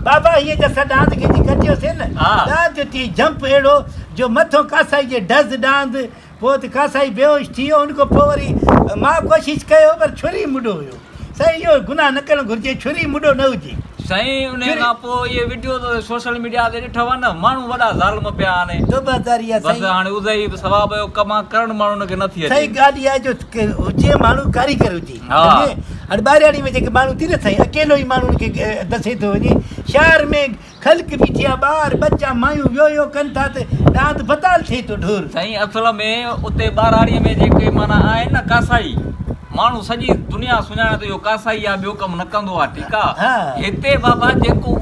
बाबा ये जैसा डांस के कटियो से न डांस थी जंप एड़ो जो मथो कासाई जे डज डांस पोइ कासाई बेहोश थी वियो उनको पोइ वरी मां कोशिश कयो पर छुरी मुडो हुयो सही इहो गुनाह न करणु घुरिजे छुरी मुडो न हुजे साईं उन खां पोइ इहे वीडियो त सोशल मीडिया ते ॾिठो आहे न माण्हू वॾा ज़ालिम पिया आहिनि दोबादारी आहे बसि हाणे उदई सवाब जो कमु करणु माण्हुनि खे नथी अचे सही ॻाल्हि आहे जो हुजे माण्हू कारीगर हुजे हाणे ॿाहिराड़ी में जेके माण्हू थी न साईं अकेलो ई माण्हुनि खे दसे थो वञे शहर में ख़ल्क बि थिया ॿार बच्चा मायूं वियो कनि था त डांस बताल थिए थो ढोर साईं असल में उते ॿाराड़ीअ में जेके माना आहिनि न कासाई माण्हू सॼी दुनिया सुञाणे थो इहो कासाई आहे ॿियो कमु न कंदो आहे ठीकु आहे हिते बाबा जेको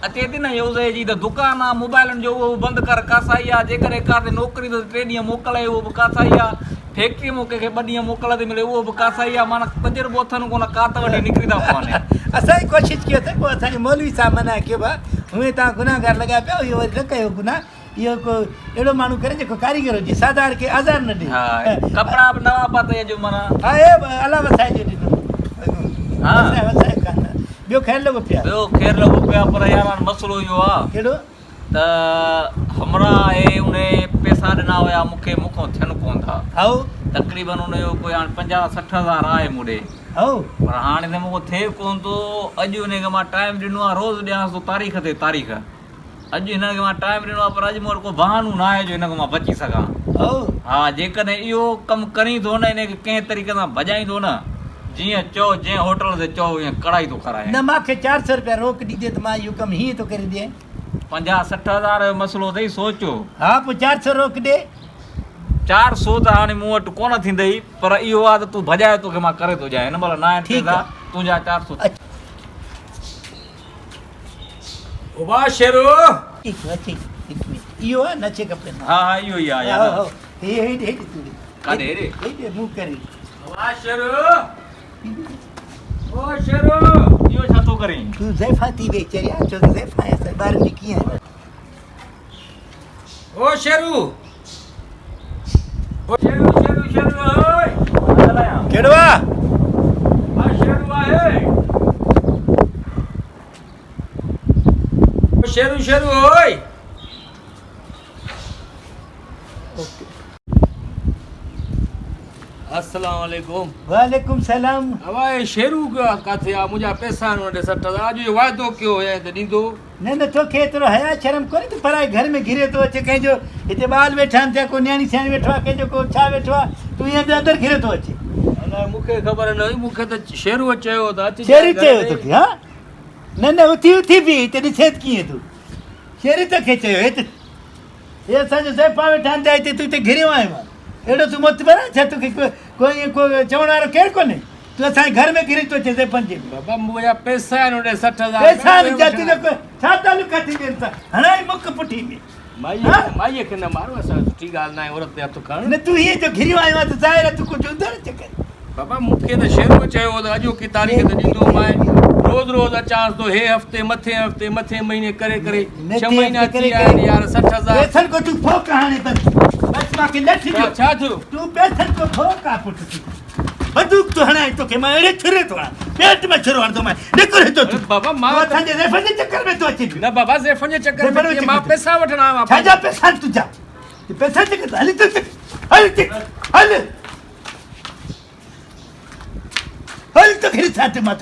अचे थी न यूज़ जी त दुकानु आहे मोबाइलनि जो उहो बंदि कर कासाई आहे जेकॾहिं काथे नौकिरी त 3 ॾींहं मोकल उहो बि कासाई आहे फैक्ट्री में कंहिंखे 2 ॾींहं मोकल थी मिले उहो बि कासाई आहे माना तजुर्बो अथनि कोन कात वठी निकिरी था पवनि असांजी कोशिशि कयो अथई पोइ असांजे मौलवी साहब मना कयो आहे हुए तव्हां गुनाहगार लॻा पिया इहो वरी न कयो गुनाह इहो को अहिड़ो माण्हू करे जेको कारीगर हुजे साधारण खे आज़ार न ॾे कपिड़ा बि नवां पाता जो माना हा हे अला वसाए जो ॾिनो हा वसाए कान ॿियो ख़ैर लॻो पिया ॿियो ख़ैर लॻो पिया पर यार मसइलो इहो आहे कहिड़ो त हमरा हे उन पैसा ॾिना हुया मूंखां थियनि कोन था हाओ तक़रीबन उनजो कोई हाणे 50-60 हज़ार आहे मूंॾे हाओ पर हाणे त मूंखे थिए कोन थो अॼु उनखे मां टाइम ॾिनो आहे रोज़ु ॾियांसि थो तारीख़ ते तारीख़ अॼु हिनखे मां टाइम ॾिनो आहे पर अॼु मूं वटि को बहानो न आहे जो हिनखे मां बची सघां हा जेकॾहिं इहो कमु करी थो न हिनखे कंहिं तरीक़े सां भॼाईंदो न जीअं चओ जंहिं होटल ते चओ ईअं कढ़ाई थो कराए न मूंखे 400 रुपया रोक ॾिजे त मां इहो कमु हीअं थो करे ॾियां 50-60 हज़ार जो मसइलो अथई सोचो हा पोइ 400 रोक ॾे 400 त हाणे मूं वटि कोन थींदई पर इहो आहे त तूं भॼाए तोखे मां करे थो ॾियां हिन महिल न आहिनि पैसा तुंहिंजा 400 वाह शेरू इहो आहे नचे कपिड़े में हा हा इहो ई आहे यार हे काॾे हेॾे मूं करे वाह शेरू ओ शेरू इहो छा थो करीं तूं ज़ैफ़ा थी वई चया छो त ज़ैफ़ा आहे ॿारनि जी कीअं आहे ओ शेरू ओ शेरू शेरू शेरू ओए कहिड़ो आहे हा शेरू आहे ओ शेरू शेरू ओए अस्सलाम वालेकुम वालेकुम सलाम हवाए शेरू काथे आहे मुंहिंजा पैसा वटि 60 हज़ार अॼु इहो वाइदो कयो हुया त ॾींदो न तोखे एतिरो हया शर्म कोन्हे त पराए घर में घिरे थो अचे कंहिंजो हिते ॿार वेठा आहिनि थिया को न्याणी सियाणी वेठो आहे कंहिंजो को छा वेठो आहे तूं ईअं अंदरि घिरे थो अचे अलाए मूंखे ख़बर न हुई मूंखे त शेरू चयो त अच शेरी चयो तोखे हा न उथी बि हिते ॾिसे कीअं तूं शेरी तोखे चयो हिते हे असांजो ज़ैफ़ा वेठा आहिनि त हिते तूं हिते घिरियो आहियो आहे अहिड़ो तूं मोतबर आहे छा तोखे को चवण वारो केरु कोन्हे तूं असांजे घर में घिरी थो अचे ज़ैफ़नि जे बाबा मुंहिंजा पैसा आहिनि होॾे 60 हज़ार पैसा छा तालुका थी ॾियनि था हणाई मुख पुठी में माईअ खे न मारो असां सुठी ॻाल्हि न आहे औरत ते हथु खणणु न तूं हीअं जो घिरियो आयो आहे त ज़ाहिर आहे तूं कुझु उधर चकर बाबा मूंखे त शेरू चयो त अॼु की तारीख़ ते ॾींदो मां रोज़ अचांसि थो हे हफ़्ते मथे महीने करे 6 महीना थी विया आहिनि यार 60 हज़ार पैसनि को तूं फोक हाणे बस मांखे न थियो छा थियो तूं पैसनि को फोक आहे पुटु बंदूक तूं हणाए तोखे मां अहिड़े छुरे थो हणां पेट में छुरो हणंदो मां निकिरे थो तूं बाबा मां असांजे ज़ैफ़नि जे चकर में थो अचे न बाबा ज़ैफ़नि जे चकर में मां पैसा वठणा आहियां छाजा पैसा तुंहिंजा पैसा चकर हली तो हल हल तो घिरी साथ मां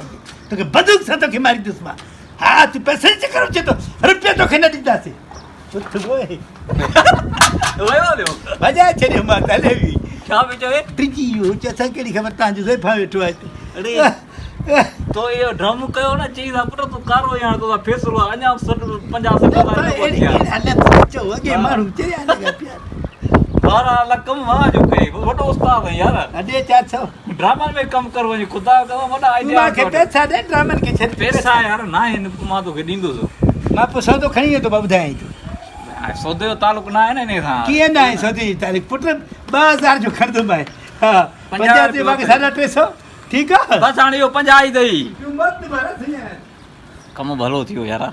तोखे बंदूक सां तोखे मारींदुसि मां हा तूं पैसे जे चकर अचे थो रुपया तोखे न ॾींदासीं मज़ा छॾियो मां त हले बि छा पियो चवे डिॼी वियो असांखे कहिड़ी ख़बर तव्हांजो ज़ैफ़ा वेठो आहे अरे तो इहो ड्रम कयो न चई था पुट तूं कारो ई हाणे तो फैसलो आहे अञा 50 चओ अॻे माण्हू चया लॻा पिया 12 लाख कमु मां जो कई वॾो उस्ताद आहे यार अॾे 400 ड्रामनि में कमु कर वञी ख़ुदा का वॾा आइडिया मूंखे पैसा ॾे ड्रामनि खे छॾ पैसा यार न आहिनि मां तोखे ॾींदुसि मां पोइ सौदो खणी वेंदो मां ॿुधायई तूं सौदे जो तालुक न आहे न हिन सां कीअं न आहे सौदे जी तारीख़ पुट 2000 जो खणंदुमि आहे हा 50 ते मूंखे 350 ठीकु आहे बसि हाणे इहो 50 ई अथई कमु भलो थियो यार